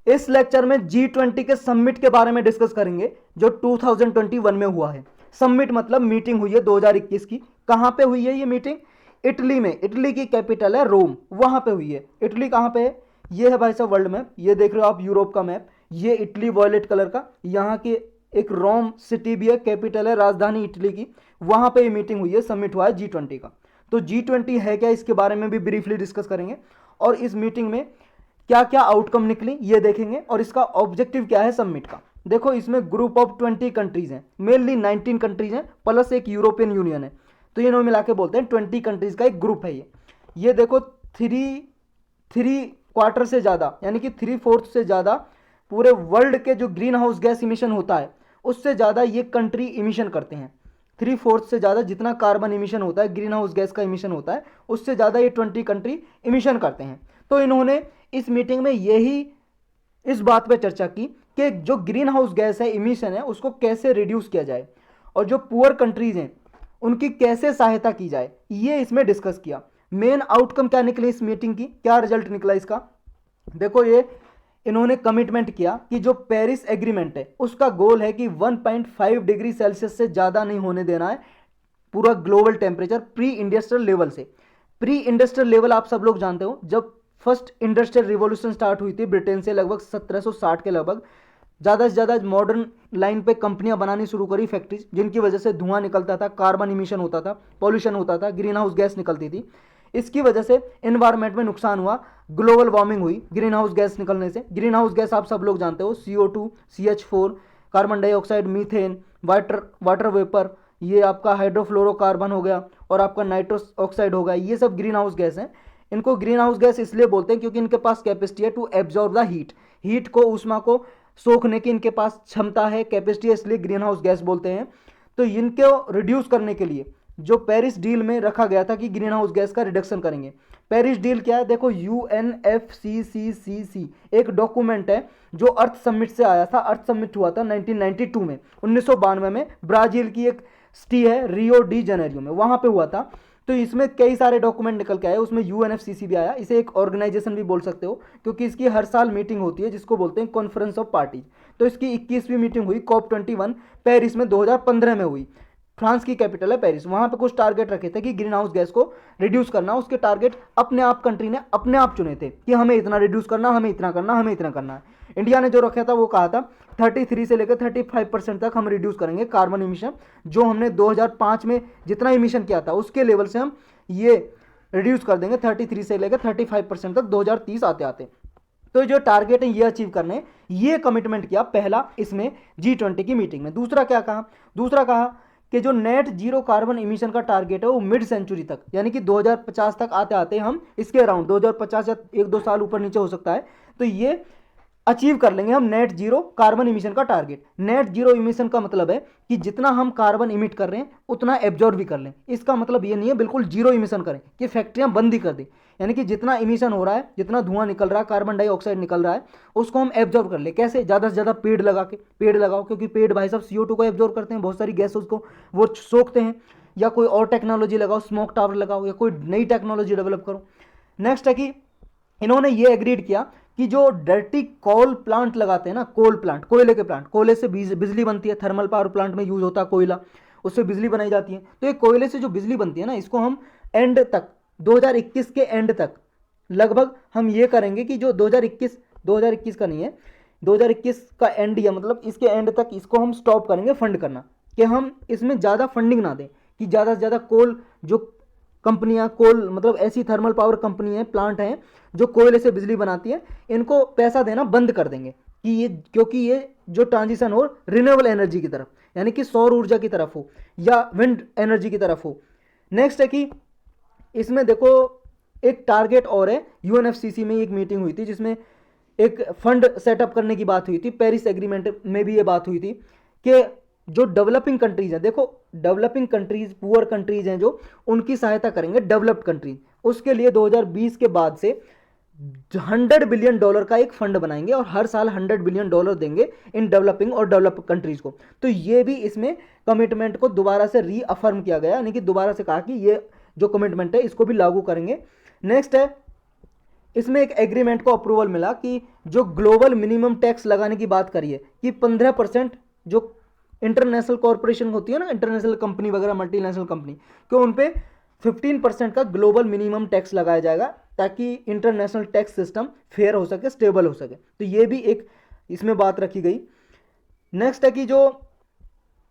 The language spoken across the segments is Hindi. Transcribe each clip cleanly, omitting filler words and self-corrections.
इस लेक्चर में G20 के समिट के बारे में डिस्कस करेंगे जो 2021 में हुआ है। समिट मतलब मीटिंग हुई है 2021 की। कहां पे हुई है ये मीटिंग? इटली में। इटली की कैपिटल है रोम, वहां पे हुई है। इटली कहां पे है? ये है भाई साहब वर्ल्ड मैप, ये देख रहे हो आप यूरोप का मैप। ये इटली वॉयलेट कलर का, यहाँ की एक रोम सिटी भी है, कैपिटल है, राजधानी इटली की। वहां पे ये मीटिंग हुई है, समिट हुआ है G20 का। तो G20 है क्या, इसके बारे में भी ब्रीफली डिस्कस करेंगे। और इस मीटिंग में क्या क्या आउटकम निकली ये देखेंगे, और इसका ऑब्जेक्टिव क्या है समिट का। देखो इसमें ग्रुप ऑफ 20 कंट्रीज हैं, मेनली 19 कंट्रीज हैं प्लस एक यूरोपियन यूनियन है। तो ये मिला के बोलते हैं 20 कंट्रीज का एक ग्रुप है ये देखो थ्री क्वार्टर से ज़्यादा, यानी कि 3/4 से ज़्यादा पूरे वर्ल्ड के जो ग्रीन हाउस गैस इमिशन होता है उससे ज़्यादा ये कंट्री इमिशन करते हैं। 3/4 से ज़्यादा जितना कार्बन इमिशन होता है, ग्रीन हाउस गैस का इमिशन होता है, उससे ज़्यादा ये 20 कंट्री इमिशन करते हैं। तो इन्होंने इस मीटिंग में यही इस बात पे चर्चा की कि जो ग्रीन हाउस गैस है, इमिशन है, उसको कैसे रिड्यूस किया जाए और जो पुअर कंट्रीज हैं उनकी कैसे सहायता की जाए, ये इसमें डिस्कस किया। मेन आउटकम क्या निकले इस मीटिंग की, क्या रिजल्ट निकला इसका? देखो ये इन्होंने कमिटमेंट किया कि जो पेरिस एग्रीमेंट है उसका गोल है कि 1.5 डिग्री सेल्सियस से ज़्यादा नहीं होने देना है पूरा global temperature pre industrial level से। प्री इंडस्ट्रियल लेवल आप सब लोग जानते हो, जब फर्स्ट इंडस्ट्रियल रिवॉल्यूशन स्टार्ट हुई थी ब्रिटेन से लगभग 1760 के लगभग, ज़्यादा से ज़्यादा मॉडर्न लाइन पे कंपनियां बनानी शुरू करी, फैक्ट्रीज, जिनकी वजह से धुआं निकलता था, कार्बन इमिशन होता था, पॉल्यूशन होता था, ग्रीन हाउस गैस निकलती थी। इसकी वजह से एनवायरनमेंट में नुकसान हुआ, ग्लोबल वार्मिंग हुई ग्रीन हाउस गैस निकलने से। ग्रीन हाउस गैस आप सब लोग जानते हो, CO2, CH4, carbon dioxide, methane, water vapour, ये आपका हाइड्रोफ्लोरोकार्बन हो गया, और आपका नाइट्रस ऑक्साइड हो गया, ये सब ग्रीन हाउस गैस हैं। इनको ग्रीन हाउस गैस इसलिए बोलते हैं क्योंकि इनके पास कैपेसिटी है टू एब्जॉर्ब द हीट को, ऊष्मा को सोखने की इनके पास क्षमता है, कैपेसिटी है, इसलिए ग्रीन हाउस गैस बोलते हैं। तो इनको रिड्यूस करने के लिए जो पेरिस डील में रखा गया था कि ग्रीन हाउस गैस का रिडक्शन करेंगे। पेरिस डील क्या है? देखो UNFCCC एक डॉक्यूमेंट है जो अर्थ समिट से आया था। अर्थ समिट हुआ था 1992 में, 1992 में ब्राजील की एक सिटी है रियो डी जनेरियो में, वहां पे हुआ था। तो इसमें कई सारे डॉक्यूमेंट निकल के आए, उसमें UNFCCC भी आया। इसे एक ऑर्गेनाइजेशन भी बोल सकते हो क्योंकि इसकी हर साल मीटिंग होती है जिसको बोलते हैं कॉन्फ्रेंस ऑफ पार्टीज। तो इसकी 21वीं मीटिंग हुई COP21 पेरिस में 2015 में हुई। फ्रांस की कैपिटल है पेरिस। वहां पे कुछ टारगेट रखे थे कि ग्रीन हाउस गैस को रिड्यूस करना। उसके टारगेट अपने आप कंट्री ने अपने आप चुने थे कि हमें इतना रिड्यूस करना, हमें इतना करना, हमें इतना करना है। इंडिया ने जो रखा था वो कहा था 33 से लेकर 35% तक हम रिड्यूस करेंगे कार्बन इमिशन। जो हमने 2005 में जितना इमिशन किया था उसके लेवल से हम ये रिड्यूस कर देंगे 33 से लेकर 35% तक 2030 आते आते। तो जो टारगेट है ये अचीव करने, ये कमिटमेंट किया पहला इसमें G20 की मीटिंग में। दूसरा क्या कहा? दूसरा कहा कि जो नेट जीरो कार्बन इमिशन का टारगेट है वो मिड सेंचुरी तक, यानी कि 2050 तक आते आते हम इसके अराउंड 2050 या 1-2 साल ऊपर नीचे हो सकता है, तो ये अचीव कर लेंगे हम नेट जीरो कार्बन इमिशन का टारगेट। नेट जीरो इमिशन का मतलब है कि जितना हम कार्बन इमिट कर रहे हैं उतना एब्जॉर्ब भी कर लें। इसका मतलब ये नहीं है बिल्कुल जीरो इमिशन करें कि फैक्ट्रियां बंद ही कर दें, यानी कि जितना इमिशन हो रहा है, जितना धुआं निकल रहा है, कार्बन डाइऑक्साइड निकल रहा है, उसको हम एब्जॉर्ब कर ले। कैसे? ज़्यादा से ज़्यादा पेड़ लगा के, पेड़ लगाओ, क्योंकि पेड़ भाई साहब CO2 को एब्जॉर्ब करते हैं, बहुत सारी गैस उसको वो सोखते हैं। या कोई और टेक्नोलॉजी लगाओ, स्मोक टावर लगाओ, या कोई नई टेक्नोलॉजी डेवलप करो। नेक्स्ट है कि इन्होंने ये एग्रीड किया कि जो डर्टी कोल प्लांट लगाते हैं ना, कोल प्लांट, कोयले के प्लांट, कोयले से बिजली बनती है, थर्मल पावर प्लांट में यूज होता है कोयला, उससे बिजली बनाई जाती है। तो ये कोयले से जो बिजली बनती है ना, इसको हम एंड तक 2021 के एंड तक लगभग हम ये करेंगे कि जो 2021 का नहीं है, 2021 का एंड, या मतलब इसके एंड तक इसको हम स्टॉप करेंगे फंड करना, कि हम इसमें ज़्यादा फंडिंग ना दें, कि ज़्यादा से ज़्यादा कोल जो कंपनियां, कोल मतलब ऐसी थर्मल पावर कंपनी है, प्लांट हैं जो कोयले से बिजली बनाती है, इनको पैसा देना बंद कर देंगे कि ये, क्योंकि ये जो ट्रांजिशन हो रिन्यूएबल एनर्जी की तरफ, यानी कि सौर ऊर्जा की तरफ हो या विंड एनर्जी की तरफ हो। नेक्स्ट है कि इसमें देखो एक टारगेट और है, UNFCCC में एक मीटिंग हुई थी जिसमें एक फंड सेटअप करने की बात हुई थी। पेरिस एग्रीमेंट में भी ये बात हुई थी कि जो डेवलपिंग कंट्रीज हैं, देखो डेवलपिंग कंट्रीज, पुअर कंट्रीज हैं जो, उनकी सहायता करेंगे डेवलप्ड कंट्रीज। उसके लिए 2020 के बाद से $100 बिलियन का एक फंड बनाएंगे और हर साल $100 बिलियन देंगे इन डेवलपिंग और डेवलप कंट्रीज को। तो ये भी इसमें कमिटमेंट को दोबारा से रीअफर्म किया गया, यानी कि दोबारा से कहा कि ये जो कमिटमेंट है इसको भी लागू करेंगे। नेक्स्ट है इसमें एक एग्रीमेंट को अप्रूवल मिला कि जो ग्लोबल मिनिमम टैक्स लगाने की बात करिए कि 15% जो इंटरनेशनल कॉरपोरेशन होती है ना, इंटरनेशनल कंपनी वगैरह, मल्टीनेशनल कंपनी, क्यों उन पे 15% का ग्लोबल मिनिमम टैक्स लगाया जाएगा ताकि इंटरनेशनल टैक्स सिस्टम फेयर हो सके, स्टेबल हो सके। तो ये भी एक इसमें बात रखी गई। नेक्स्ट है कि जो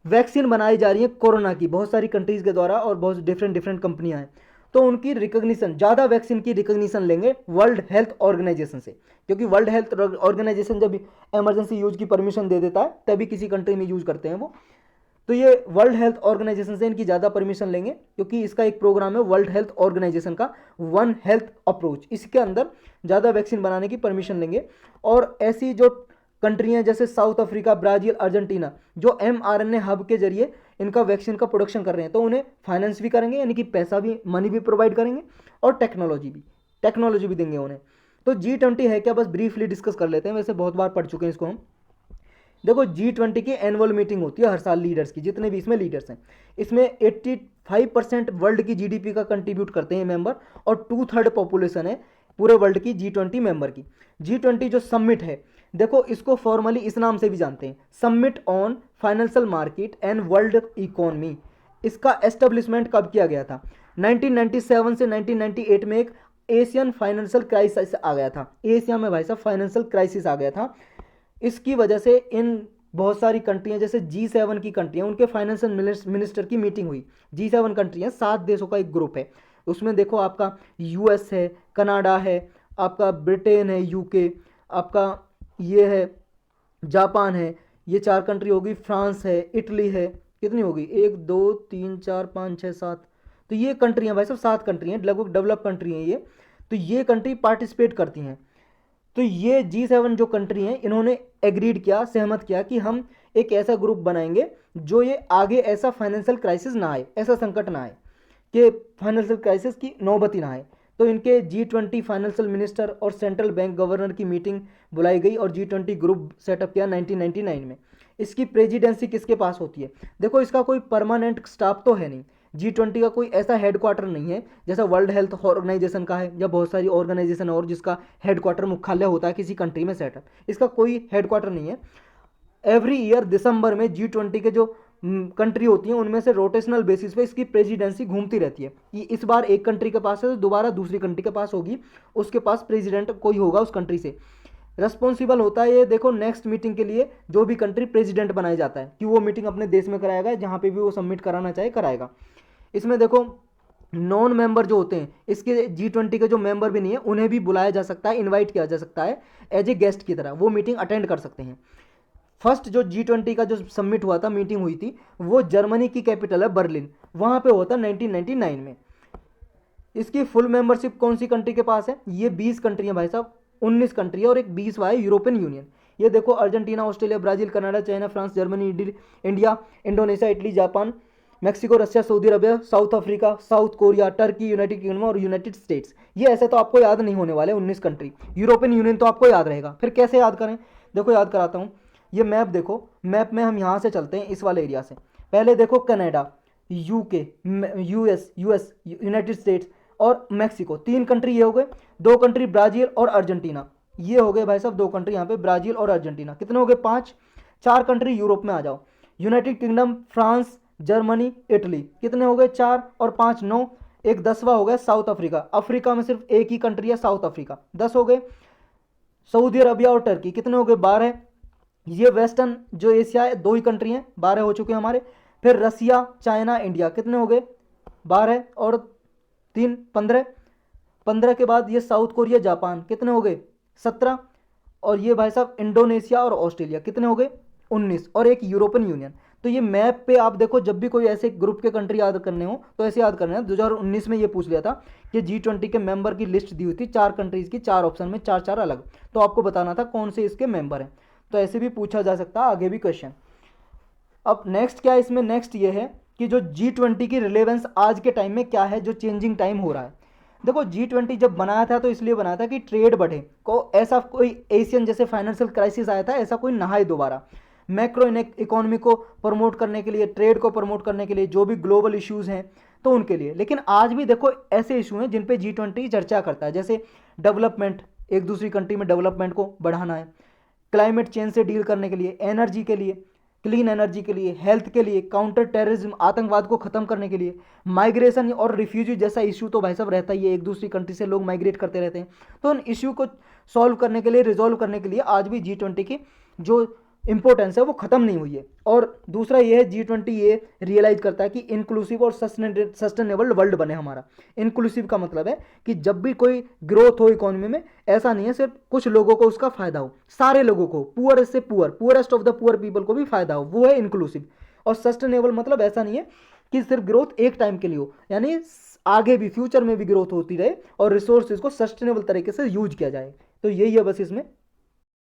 वैक्सीन बनाई जा रही है कोरोना की बहुत सारी कंट्रीज के द्वारा और बहुत डिफरेंट डिफरेंट कंपनियां हैं, तो उनकी रिकॉग्निशन, ज़्यादा वैक्सीन की रिकॉग्निशन लेंगे वर्ल्ड हेल्थ ऑर्गेनाइजेशन से, क्योंकि वर्ल्ड हेल्थ ऑर्गेनाइजेशन जब इमरजेंसी यूज की परमिशन दे देता है तभी किसी कंट्री में यूज करते हैं वो। तो ये वर्ल्ड हेल्थ ऑर्गेनाइजेशन से इनकी ज़्यादा परमिशन लेंगे, क्योंकि इसका एक प्रोग्राम है वर्ल्ड हेल्थ ऑर्गेनाइजेशन का, वन हेल्थ अप्रोच, इसके अंदर ज़्यादा वैक्सीन बनाने की परमिशन लेंगे। और ऐसी जो कंट्री हैं जैसे साउथ अफ्रीका, ब्राज़ील, अर्जेंटीना, जो mRNA हब के जरिए इनका वैक्सीन का प्रोडक्शन कर रहे हैं, तो उन्हें फाइनेंस भी करेंगे, यानी कि पैसा भी, मनी भी प्रोवाइड करेंगे, और टेक्नोलॉजी भी देंगे उन्हें। तो G20 है क्या, बस ब्रीफली डिस्कस कर लेते हैं, वैसे बहुत बार पढ़ चुके हैं इसको हम। देखो G20 की एनुअल मीटिंग होती है हर साल लीडर्स की, जितने भी इसमें लीडर्स हैं, इसमें 85% वर्ल्ड की जीडीपी का कंट्रीब्यूट करते हैं मेंबर, और 2/3 पॉपुलेशन है पूरे वर्ल्ड की G20 मेंबर की। G20 जो समिट है, देखो इसको फॉर्मली इस नाम से भी जानते हैं, summit on financial market and world economy. इसका एस्टेब्लिशमेंट कब किया गया था? 1997 से 1998 में एक एशियन फाइनेंशियल क्राइसिस आ गया था, एशिया में भाई साहब फाइनेंशियल क्राइसिस आ गया था। इसकी वजह से इन बहुत सारी कंट्रियां जैसे G7 की कंट्रियां, उनके फाइनेंशियल मिनिस्टर की मीटिंग हुई। G7 कंट्रियां 7 देशों का एक ग्रुप है, उसमें देखो आपका US है, कनाडा है, आपका ब्रिटेन है, UK, आपका ये है जापान है, ये 4 कंट्री होगी, फ्रांस है, इटली है, कितनी होगी, 1 2 3 4 5 6 7, तो ये कंट्रियां भाई साहब 7 कंट्री हैं, लगभग डेवलप कंट्री हैं ये। तो ये कंट्री पार्टिसिपेट करती हैं। तो ये G7 जो कंट्री हैं, इन्होंने एग्रीड किया, सहमत किया कि हम एक ऐसा ग्रुप बनाएंगे जो ये आगे ऐसा फाइनेंशियल क्राइसिस ना आए, ऐसा संकट ना आए कि फाइनेंशियल क्राइसिस की नौबत ही ना आए। तो इनके G20 फाइनेंशियल मिनिस्टर और सेंट्रल बैंक गवर्नर की मीटिंग बुलाई गई और G20 ग्रुप सेटअप किया 1999 में। इसकी प्रेसिडेंसी किसके पास होती है? देखो इसका कोई परमानेंट स्टाफ तो है नहीं, G20 का कोई ऐसा हेडक्वार्टर नहीं है जैसा वर्ल्ड हेल्थ ऑर्गेनाइजेशन का है या बहुत सारी ऑर्गेनाइजेशन और जिसका हेडक्वार्टर, मुख्यालय होता है किसी कंट्री में सेटअप, इसका कोई हेडक्वार्टर नहीं है। एवरी ईयर दिसंबर में G20 के जो कंट्री होती हैं उनमें से रोटेशनल बेसिस पे इसकी प्रेसिडेंसी घूमती रहती है कि इस बार एक कंट्री के पास है तो दोबारा दूसरी कंट्री के पास होगी, उसके पास प्रेसिडेंट कोई होगा उस कंट्री से। रेस्पॉन्सिबल होता है ये, देखो नेक्स्ट मीटिंग के लिए जो भी कंट्री प्रेसिडेंट बनाया जाता है कि वो मीटिंग अपने देश में कराएगा, जहाँ पे भी वो सबमिट कराना चाहे कराएगा। इसमें देखो नॉन मेंबर जो होते हैं, इसके G20 के जो मेंबर भी नहीं है उन्हें भी बुलाया जा सकता है, इन्वाइट किया जा सकता है एज ए गेस्ट की तरह, वो मीटिंग अटेंड कर सकते हैं। फर्स्ट जो G20 का जो सबमिट हुआ था, मीटिंग हुई थी, वो जर्मनी की कैपिटल है बर्लिन, वहाँ पे हुआ था 1999 में। इसकी फुल मेंबरशिप कौन सी कंट्री के पास है? ये 20 कंट्री है भाई साहब, 19 कंट्री है और एक 20वां है यूरोपियन यूनियन। ये देखो Argentina, Australia, Brazil, Canada, China, France, Germany, India, Indonesia, Italy, Japan, Mexico, Russia, Saudi Arabia, south Africa, south Korea, Turkey, United kingdom और यूनाइटेड स्टेट्स। ये ऐसे तो आपको याद नहीं होने वाले 19 कंट्री। यूरोपियन यूनियन तो आपको याद रहेगा, फिर कैसे याद करें? देखो याद कराता हूँ, ये मैप देखो, मैप में हम यहाँ से चलते हैं इस वाले एरिया से। पहले देखो Canada, UK, US, United states और मैक्सिको, 3 कंट्री ये हो गए। 2 कंट्री ब्राज़ील और अर्जेंटीना, ये हो गए भाई साहब 2 कंट्री यहाँ पे, ब्राज़ील और अर्जेंटीना, कितने हो गए? 5। 4 कंट्री यूरोप में आ जाओ, United kingdom, France, Germany, Italy, कितने हो गए? 4 और 5 9, एक 10वां हो गया साउथ अफ्रीका, अफ्रीका में सिर्फ एक ही कंट्री है साउथ अफ्रीका, 10 हो गए। सऊदी अरबिया और टर्की, कितने हो गए? 12। ये वेस्टर्न जो एशिया है 2 ही कंट्री हैं, 12 हो चुके हैं हमारे। फिर रसिया, चाइना, इंडिया, कितने हो गए? 12 और 3 15। 15 के बाद ये साउथ कोरिया, जापान, कितने हो गए? 17। और ये भाई साहब इंडोनेशिया और ऑस्ट्रेलिया, कितने हो गए? 19। और एक यूरोपियन यूनियन। तो ये मैप पे आप देखो, जब भी कोई ऐसे ग्रुप के कंट्री याद करने हो तो ऐसे याद करना है। 2019 में ये पूछ लिया था कि G20 के मेंबर की लिस्ट दी हुई थी 4 कंट्रीज की, 4 ऑप्शन में 4 अलग, तो आपको बताना था कौन से इसके मेंबर हैं। तो ऐसे भी पूछा जा सकता है आगे भी क्वेश्चन। अब नेक्स्ट क्या है इसमें? नेक्स्ट ये है कि जो G20 की रिलेवेंस आज के टाइम में क्या है, जो चेंजिंग टाइम हो रहा है। देखो G20 जब बनाया था तो इसलिए बनाया था कि ट्रेड बढ़े, को ऐसा कोई एशियन जैसे फाइनेंशियल क्राइसिस आया था, ऐसा कोई ना आए दोबारा। मैक्रो इकोनॉमी को प्रमोट करने के लिए, ट्रेड को प्रमोट करने के लिए, जो भी ग्लोबल इश्यूज़ हैं तो उनके लिए। लेकिन आज भी देखो ऐसे इशू हैं जिन पे G20 चर्चा करता है, जैसे डेवलपमेंट, एक दूसरी कंट्री में डेवलपमेंट को बढ़ाना है, क्लाइमेट चेंज से डील करने के लिए, एनर्जी के लिए, क्लीन एनर्जी के लिए, हेल्थ के लिए, काउंटर टेररिज्म, आतंकवाद को खत्म करने के लिए, माइग्रेशन और रिफ्यूजी जैसा इशू तो भाई साहब रहता ही है, एक दूसरी कंट्री से लोग माइग्रेट करते रहते हैं। तो उन इशू को सॉल्व करने के लिए, रिजॉल्व करने के लिए आज भी G20 की जो इंपॉर्टेंस है वो खत्म नहीं हुई है। और दूसरा ये है, G20 ये रियलाइज करता है कि इंक्लूसिव और सस्टेनेबल वर्ल्ड बने हमारा। इंक्लूसिव का मतलब है कि जब भी कोई ग्रोथ हो इकोनॉमी में, ऐसा नहीं है सिर्फ कुछ लोगों को उसका फायदा हो, सारे लोगों को, पुअर से poor, poorest of the poor people को भी फायदा हो, वो है इंक्लूसिव। और सस्टेनेबल मतलब ऐसा नहीं है कि सिर्फ ग्रोथ एक टाइम के लिए हो, यानी आगे भी फ्यूचर में भी ग्रोथ होती रहे और रिसोर्सेज को सस्टेनेबल तरीके से यूज किया जाए। तो यही है बस इसमें